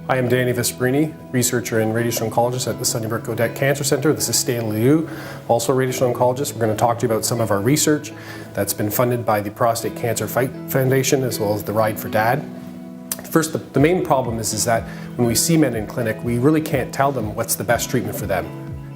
Hi, I'm Danny Vesprini, researcher and radiation oncologist at the Sunnybrook-Odette Cancer Center. This is Stanley, also a radiation oncologist. We're going to talk to you about some of our research that's been funded by the Prostate Cancer Fight Foundation as well as the Ride for Dad. First, the main problem is that when we see men in clinic, we really can't tell them what's the best treatment for them.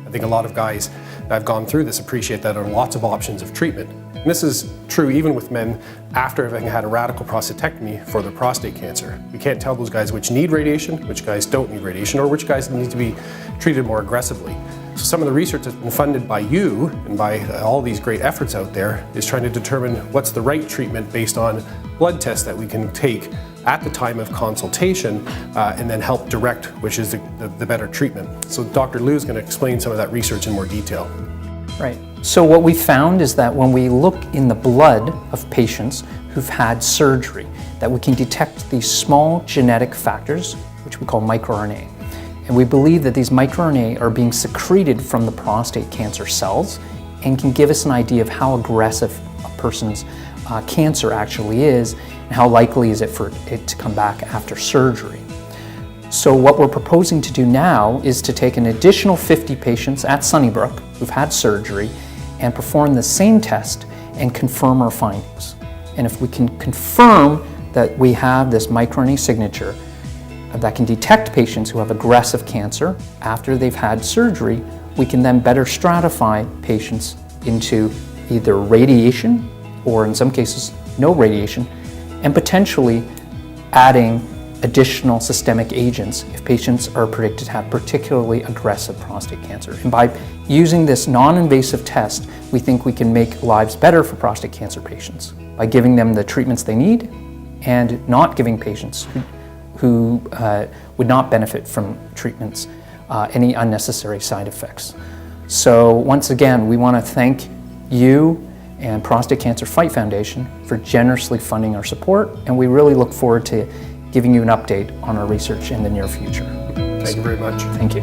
I think a lot of guys that have gone through this appreciate that there are lots of options of treatment. And this is true even with men after having had a radical prostatectomy for their prostate cancer. We can't tell those guys which need radiation, which guys don't need radiation, or which guys need to be treated more aggressively. So some of the research that's been funded by you and by all these great efforts out there is trying to determine what's the right treatment based on blood tests that we can take at the time of consultation and then help direct which is the better treatment. So Dr. Liu is going to explain some of that research in more detail. Right. So what we found is that when we look in the blood of patients who've had surgery, that we can detect these small genetic factors, which we call microRNA. And we believe that these microRNA are being secreted from the prostate cancer cells and can give us an idea of how aggressive a person's cancer actually is and how likely is it for it to come back after surgery. So what we're proposing to do now is to take an additional 50 patients at Sunnybrook who've had surgery and perform the same test and confirm our findings. And if we can confirm that we have this microRNA signature that can detect patients who have aggressive cancer after they've had surgery, we can then better stratify patients into either radiation or in some cases no radiation, and potentially adding additional systemic agents if patients are predicted to have particularly aggressive prostate cancer. And by using this non-invasive test, we think we can make lives better for prostate cancer patients by giving them the treatments they need and not giving patients who would not benefit from treatments any unnecessary side effects. So once again, we want to thank you and Prostate Cancer Fight Foundation for generously funding our support, and we really look forward to giving you an update on our research in the near future. Thank you very much. Thank you.